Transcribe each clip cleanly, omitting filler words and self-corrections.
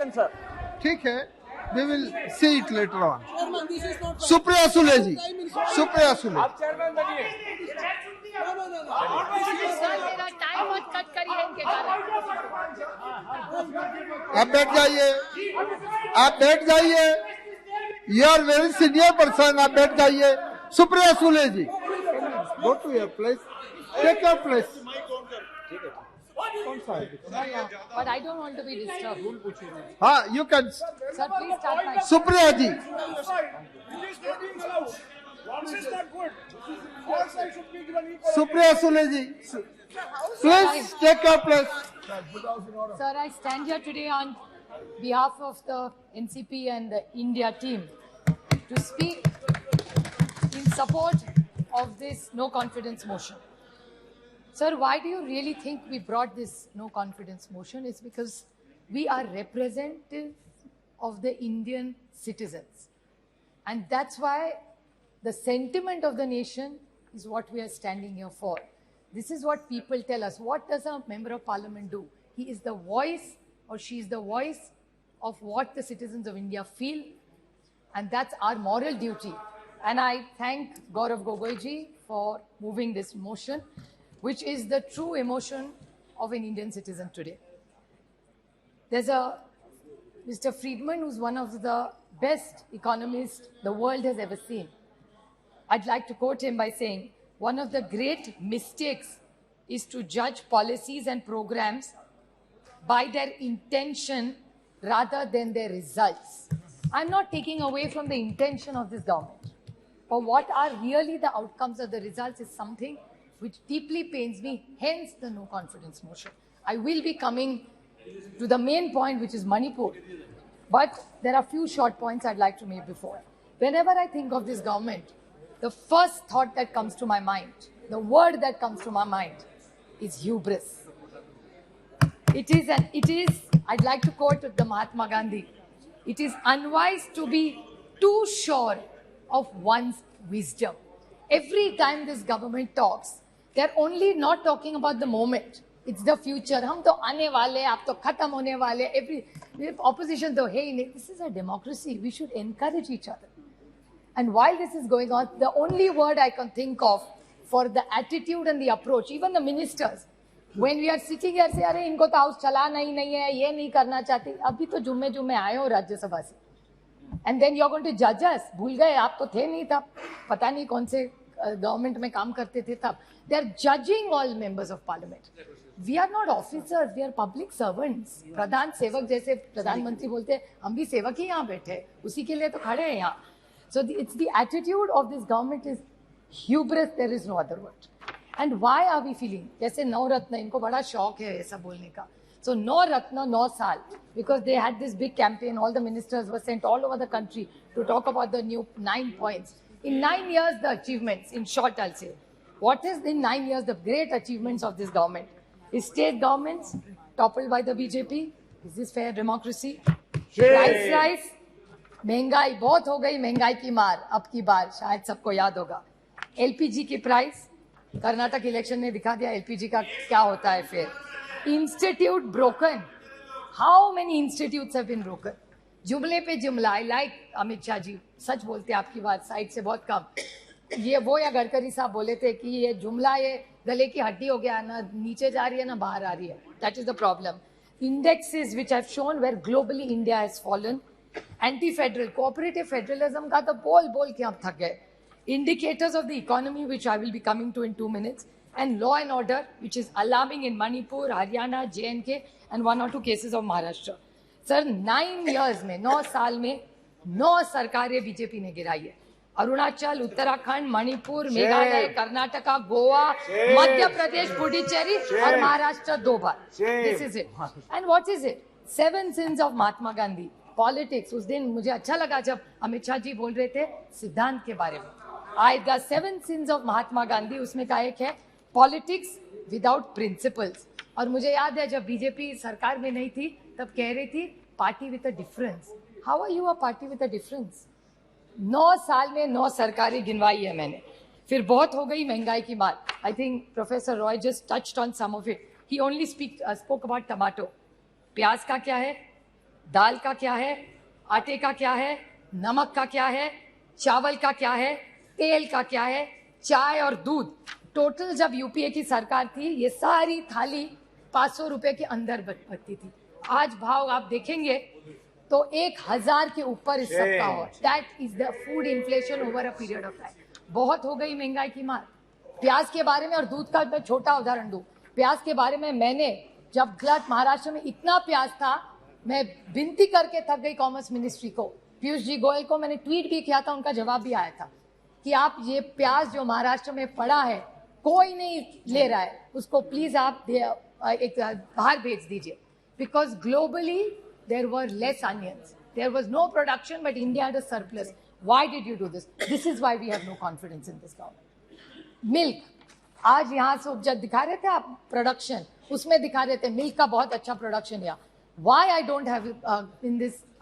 motion, sir. ठीक है, we will see it later on. Supriya Sule जी, सुप्रिया सुले. आप चेयरमैन बनिए. मेरा टाइम मत कट करिए इनके कारण. आप बैठ जाइए, आप बैठ जाइए. You are very senior person. आप बैठ जाइए. सुप्रिया सुले जी, go to your place. Take your place. But I don't want to be disturbed. हाँ, you can. Sir, please start my. Supriya ji, Supriya Sule ji, please take your place. Sir, I stand here today on behalf of the NCP and the India team to speak in support of this no confidence motion. Sir, why do you really think we brought this no confidence motion? It's because we are representative of the Indian citizens. And that's why the sentiment of the nation is what we are standing here for. This is what people tell us. What does a member of parliament do? He is the voice, or she is the voice of what the citizens of India feel. And that's our moral duty. And I thank Gaurav Gogoi ji for moving this motion, which is the true emotion of an Indian citizen today. There's a Mr. Friedman, who's one of the best economists the world has ever seen. I'd like to quote him by saying, one of the great mistakes is to judge policies and programs by their intention rather than their results. I'm not taking away from the intention of this government, but what are really the outcomes of the results is something which deeply pains me, hence the no confidence motion. I will be coming to the main point, which is Manipur. But there are few short points I'd like to make before. Whenever I think of this government, the first thought that comes to my mind, the word that comes to my mind is hubris. It is, I'd like to quote the Mahatma Gandhi, it is unwise to be too sure of one's wisdom. Every time this government talks, they're only not talking about the moment. It's the future. हम तो आने वाले, आप तो खत्म होने वाले. Every opposition तो है ही नहीं. This is a democracy. We should encourage each other. And while this is going on, the only word I can think of for the attitude and the approach, even the ministers, when we are sitting here, say, अरे इनको तो house चलाना ही नहीं है, ये नहीं करना चाहती. अभी तो जुम्मे आए हो राज्यसभा से. And then you're going to judge us. भूल गए, आप तो थे नहीं तब. पता नहीं कौन से गवर्नमेंट में काम करते थे तब. They are judging all members of parliament. We are not officers, we are public servants. प्रधान सेवक जैसे प्रधानमंत्री बोलते हैं, हम भी सेवक ही यहाँ बैठे, उसी के लिए तो खड़े हैं यहाँ. So it's the attitude of this government is hubris, there is no other word. And why are we feeling? जैसे 9 रत्न, इनको बड़ा शौक है ऐसा बोलने का. So 9 रत्न, 9 साल, because they had this big campaign, all the ministers were sent all over the country to talk about the new 9 points. In 9 years, the achievements, in short I'll say, what is in 9 years the great achievements of this government? Is state governments toppled by the BJP? Is this fair democracy? Price rise, महंगाई बहुत हो गई, महंगाई की मार अब की बार शायद सबको याद होगा. एलपीजी की प्राइस, कर्नाटक इलेक्शन ने दिखा दिया एलपीजी का क्या होता है फिर. Institute broken, how many institutes have been broken. जुमले पे जुमला. आई लाइक अमित शाह जी, सच बोलते हैं आपकी बात साइड से बहुत कम. ये वो या गडकरी साहब बोले थे कि ये जुमला ये गले की हड्डी हो गया, ना नीचे जा रही है ना बाहर आ रही है. That is the problem. Indexes which have shown where globally India has fallen. Anti federal cooperative federalism का तो बोल बोल के हम थक गए. Indicators of the economy, which I will be coming to in 2 minutes, and law and order, which is alarming in Manipur, Haryana, J&K, and 1 or 2 cases of Maharashtra. Sir, 9 years में, 9 साल में 9 सरकारें बीजेपी ने गिराई है. अरुणाचल, उत्तराखंड, मणिपुर, मेघालय, कर्नाटका, गोवा, मध्य प्रदेश, पुडुचेरी और महाराष्ट्र 2 बार. This is it. And what is it? 7 sins of Mahatma Gandhi. Politics. उस दिन मुझे अच्छा लगा जब अमित शाह जी बोल रहे थे सिद्धांत के बारे में. The 7 sins of Mahatma Gandhi, उसमें का एक है politics without principles. और मुझे याद है जब बीजेपी सरकार में नहीं थी तब कह रही थी party with a difference. How are you a party with a difference? 9 साल में 9 सरकारें गिनवाई है मैंने. फिर बहुत हो गई महंगाई की मार. I think professor Roy just touched on some of it. He only spoke about tomato. प्याज का क्या है? दाल का क्या है, आटे का क्या है, नमक का क्या है, चावल का क्या है, तेल का क्या है, चाय और दूध, टोटल जब यूपीए की सरकार थी ये सारी थाली 500 रुपए के अंदर बनती थी। आज भाव आप देखेंगे तो 1000 के ऊपर इस सब का हो। That is the food inflation over a period of time. बहुत हो गई महंगाई की मार। प्याज के बारे में और दूध का मैं छोटा उदाहरण दूं। प्याज के बारे में मैंने जब गलत महाराष्ट्र में इतना प्याज था, मैं विनती करके थक गई कॉमर्स मिनिस्ट्री को, पीयूष जी गोयल को मैंने ट्वीट भी किया था, उनका जवाब भी आया था कि आप ये प्याज जो महाराष्ट्र में पड़ा है कोई नहीं ले रहा है, उसको प्लीज आप एक बाहर भेज दीजिए। Because globally there were less onions, there was no production but India had a surplus. Why did you do this? This is why we have no confidence in this government. Milk, आज यहाँ से जब दिखा रहे थे आप production, उसमें दिखा रहे थे मिल्क का बहुत अच्छा प्रोडक्शन है। Why I don't have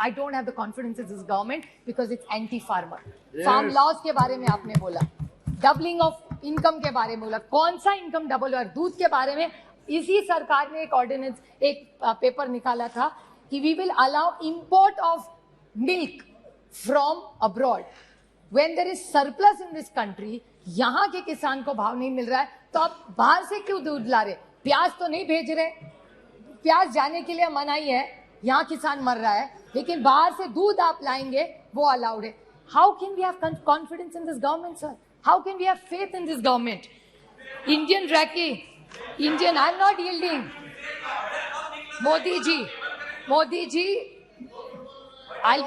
I don't have the confidence in this government because it's anti-farmer. Yes. Farm laws के बारे में आपने बोला, डबलिंग ऑफ इनकम के बारे में बोला, कौन सा इनकम डबल हुआ? दूध के बारे में इसी सरकार ने एक ऑर्डिनेंस, एक पेपर निकाला था कि we will allow import of milk from abroad when there is surplus in this country. यहाँ के किसान को भाव नहीं मिल रहा है तो आप बाहर से क्यों दूध ला रहे? प्याज तो नहीं भेज रहे, प्याज जाने के लिए मनाही है, यहाँ किसान मर रहा है, लेकिन बाहर से दूध आप लाएंगे वो अलाउड है। How can we have confidence in this government sir? How can we have faith in this government? Indian रैकी, Indian, I am not yielding. Modi ji, I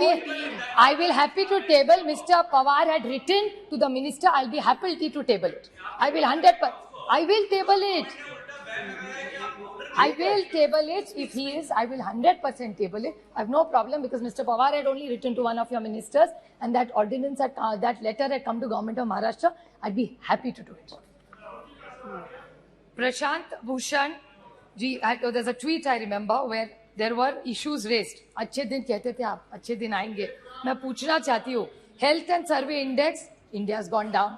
will happy to table. Mr. Pawar had written to the minister. I'll be happy to table it. I will 100%. I will table it. I will table it if he is. I will 100% table it. I have no problem because Mr. Pawar had only written to one of your ministers, and that ordinance, that letter had come to government of Maharashtra. I'd be happy to do it. Prashant Bhushan ji, there's a tweet I remember where there were issues raised. अच्छे दिन कहते थे आप, अच्छे दिन आएंगे। मैं पूछना चाहती हूँ, health and survey index India has gone down,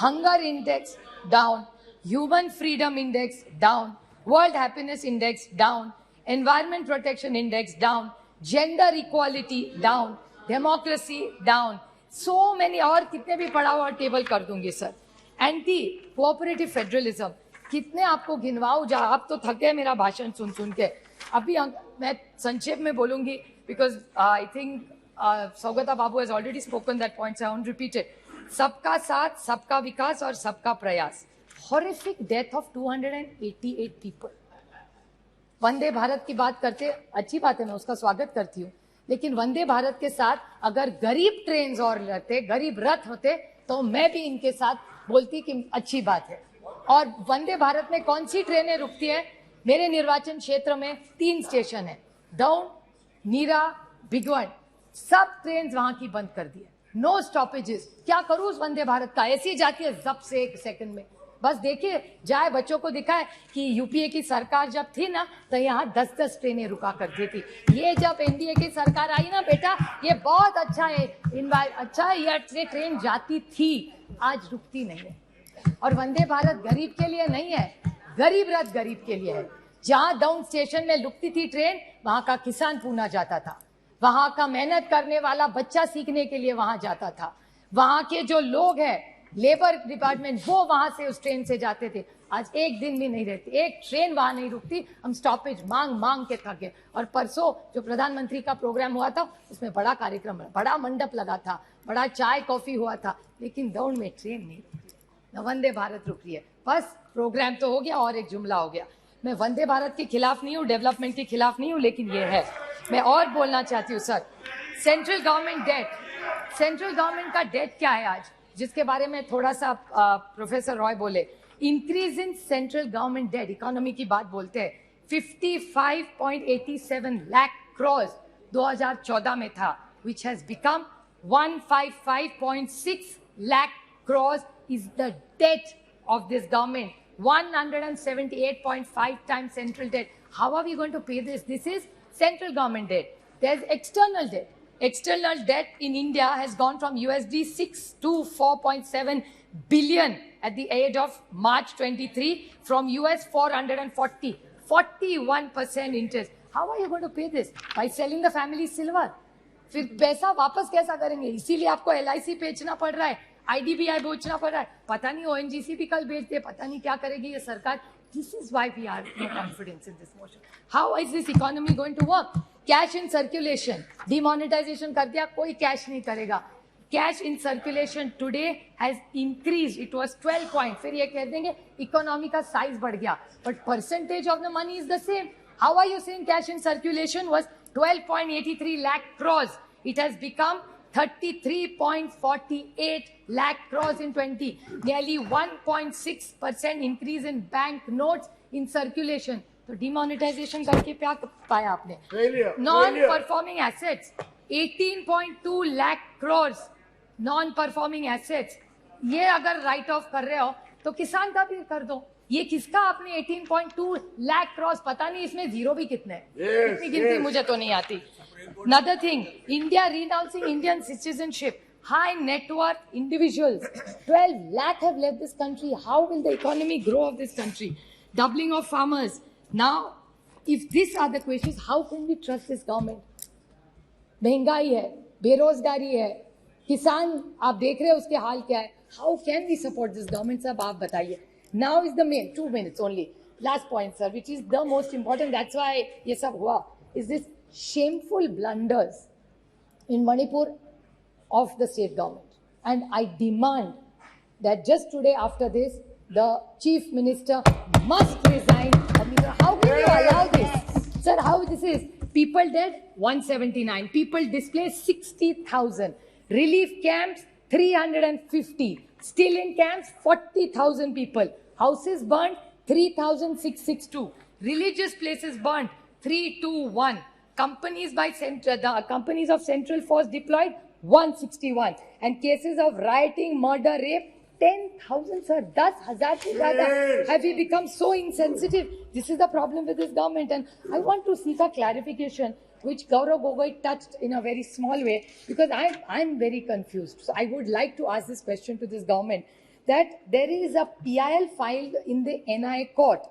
hunger index down, human freedom index down, world happiness index down, environment protection index down, gender equality down, democracy down, so many, और कितने भी पढ़ा हुआ टेबल कर दूंगी sir. Anti cooperative federalism, कितने आपको गिनवाऊं? जा आप तो थके मेरा भाषण सुन सुन के। अभी मैं संक्षेप में बोलूंगी because I think Saugata babu has already spoken that points, I won't repeat it. सबका साथ, सबका विकास और सबका प्रयास। Horrific death of 288 people. Vande Bharat की बात करते, अच्छी बात है, मैं उसका स्वागत करती हूँ, लेकिन वंदे भारत के साथ अगर गरीब ट्रेन और रहते, गरीब रथ होते, तो मैं भी इनके साथ बोलती कि अच्छी बात है। और वंदे भारत में कौन सी ट्रेनें रुकती है? मेरे निर्वाचन क्षेत्र में 3 स्टेशन है, दौंड, नीरा, भिगवण, सब ट्रेन वहां की बंद कर दी है, नो स्टॉपेजेस। क्या करूं उस वंदे भारत का? ऐसी जाती है जब से 1 सेकंड में। बस देखिए, जाए बच्चों को दिखाए कि यूपीए की सरकार जब थी ना तो यहाँ 10-10 ट्रेनें रुका करती थी। ये जब एनडीए की सरकार आई ना बेटा, ये बहुत अच्छा है, अच्छा है, ये ट्रेन जाती थी, आज रुकती नहीं है। और वंदे भारत गरीब के लिए नहीं है, गरीब रथ गरीब के लिए है। जहां डाउन स्टेशन में रुकती थी ट्रेन, वहां का किसान पूना जाता था, वहां का मेहनत करने वाला बच्चा सीखने के लिए वहां जाता था, वहां के जो लोग हैं लेबर डिपार्टमेंट, वो वहां से उस ट्रेन से जाते थे। आज एक दिन भी नहीं रहती, एक ट्रेन वहां नहीं रुकती। हम स्टॉपेज मांग मांग के थके। और परसों जो प्रधानमंत्री का प्रोग्राम हुआ था, उसमें बड़ा कार्यक्रम, बड़ा मंडप लगा था, बड़ा चाय कॉफी हुआ था, लेकिन दौड़ में ट्रेन नहीं रुकी, न वंदे भारत रुक रही है। बस प्रोग्राम तो हो गया और एक जुमला हो गया। मैं वंदे भारत के खिलाफ नहीं हूँ, डेवलपमेंट के खिलाफ नहीं हूँ, लेकिन ये है। मैं और बोलना चाहती हूँ sir, central government debt, central government का डेट क्या है आज, जिसके बारे में थोड़ा सा प्रोफेसर रॉय बोले। Increase in central government debt, economy की बात बोलते हैं, 55.87 लाख करोड़ 2014 में था, which has become 155.6 lakh crores is the debt of this government. 178.5 times central debt. How are we going to pay this? This is central government debt. There's external debt. External debt in India has gone from USD 6 to 4.7 billion at the end of March 23, from US 440, 41% interest. How are you going to pay this? By selling the family silver? फिर पैसा वापस कैसा करेंगे? इसीलिए आपको LIC बेचना पड़ रहा है, IDBI बेचना पड़ रहा है, पता नहीं ONGC भी कल बेच दे, पता नहीं क्या करेगी ये सरकार. This is why we are no confidence in this motion. How is this economy going to work? Cash in circulation, demonetization कर दिया, कोई cash नहीं करेगा. Cash in circulation today has increased. It was 12 point. फिर ये कह देंगे economy का size बढ़ गया, but percentage of the money is the same. How are you saying cash in circulation was 12.83 lakh crores? It has become 33.48 lakh crores in 20. Nearly 1.6% increase in bank notes in circulation. तो demonetization करके क्या पाया आपने? Non-performing assets, 18.2 lakh crores. Non-performing assets. ये अगर write off कर रहे हो तो किसान का भी कर दो. ये किसका आपने 18.2 लाख क्रॉस, पता नहीं इसमें जीरो भी कितने हैं, इतनी गिनती मुझे तो नहीं आती. Another thing, India renouncing Indian citizenship, high net worth individuals, 12 lakh have left this country. How will the economy grow of this country? Doubling of farmers. Now, if these are the questions, how can we trust this government? महंगाई है, बेरोजगारी है, किसान आप देख रहे हैं उसके हाल क्या है. How can we support this government? साहब आप बताइए. Now is the main 2 minutes only. Last point, sir, which is the most important. That's why ये सब हुआ. Is this shameful blunders in Manipur of the state government? And I demand that just today after this, the chief minister must resign. How can you allow this, sir? How this is? People dead 179. People displaced 60,000. Relief camps 350. Still in camps, 40,000 people. Houses burnt, 3,662. Religious places burnt, 321. Companies the companies of Central Force deployed, 161. And cases of rioting, murder, rape, 10,000, sir. 10,000 se zyada. Have we become so insensitive? This is the problem with this government. And I want to seek a clarification, which Gaurav Gogoi touched in a very small way, because I'm very confused. So I would like to ask this question to this government, that there is a PIL filed in the NI court.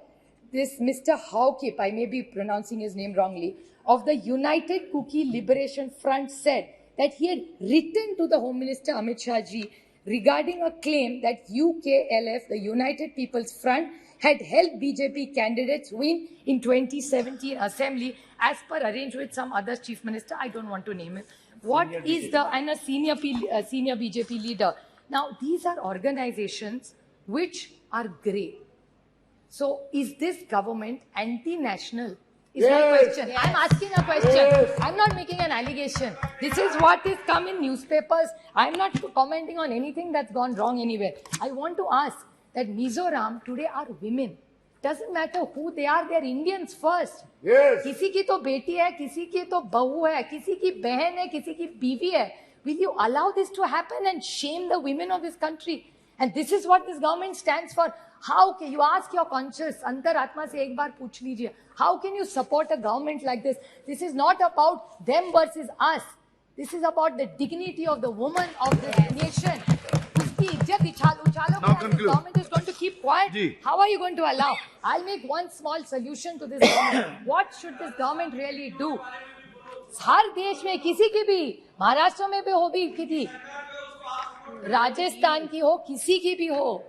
This Mr. Haukip, I may be pronouncing his name wrongly, of the United Kuki Liberation Front said that he had written to the Home Minister Amit Shah ji regarding a claim that UKLF, the United People's Front, had helped BJP candidates win in 2017 assembly as per arranged with some other chief minister. I don't want to name him. What is the, and a senior BJP leader. Now, these are organizations which are grey. So, is this government anti-national? Is my question. Yes. I'm asking a question. Yes. I'm not making an allegation. This is what is come in newspapers. I'm not commenting on anything that's gone wrong anywhere. I want to ask that Mizoram today are women. Doesn't matter who they are, they're Indians first. Yes. किसी की तो बेटी है, किसी की तो बहू है, किसी की बहन है, किसी की बीवी है. Will you allow this to happen and shame the women of this country? And this is what this government stands for. How can you ask your conscience, अंतरात्मा से एक बार पूछ लीजिए, how can you support a government like this? This is not about them versus us. This is about the dignity of the woman of this nation. उसकी इज्जत उछालोगे, this government is going to keep quiet. How are you going to allow? I'll make one small solution to this government. What should this government really do? हर देश में किसी की भी, महाराष्ट्र में भी हो भी किसी, राजस्थान की हो, किसी की भी हो,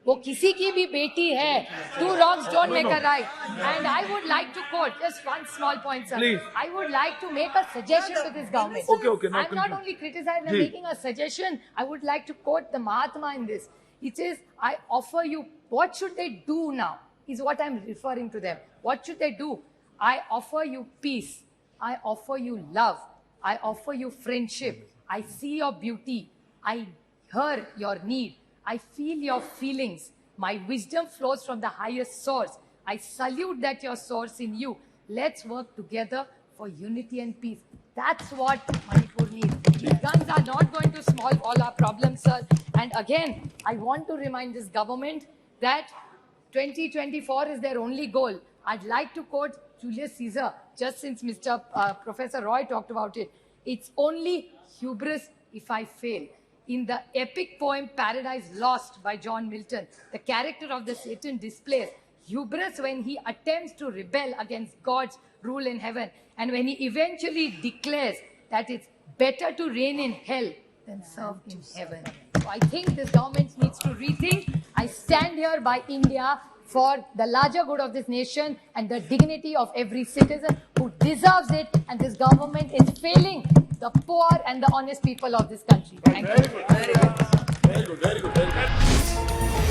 वो किसी की भी बेटी है. Two wrongs don't make a right. And I would like to quote just one small point, sir. Please. I would like to make a suggestion to this government. Okay. I'm not only criticizing, I'm making a suggestion. I would like to quote the Mahatma in this. It is, I offer you, what should they do now? Is what I'm referring to them. What should they do? I offer you peace. I offer you love. I offer you friendship. I see your beauty. I hear your need. I feel your feelings. My wisdom flows from the highest source. I salute that your source in you. Let's work together for unity and peace. That's what Manipur needs. These guns are not going to solve all our problems, sir. And again, I want to remind this government that 2024 is their only goal. I'd like to quote Julius Caesar, just since Professor Roy talked about it. It's only hubris if I fail. In the epic poem Paradise Lost by John Milton, the character of the Satan displays hubris when he attempts to rebel against God's rule in heaven. And when he eventually declares that it's better to reign in hell than serve in heaven. So I think this government needs to rethink. I stand here by India for the larger good of this nation and the dignity of every citizen who deserves it, and this government is failing the poor and the honest people of this country. Thank you. Very good. Very good. Very good.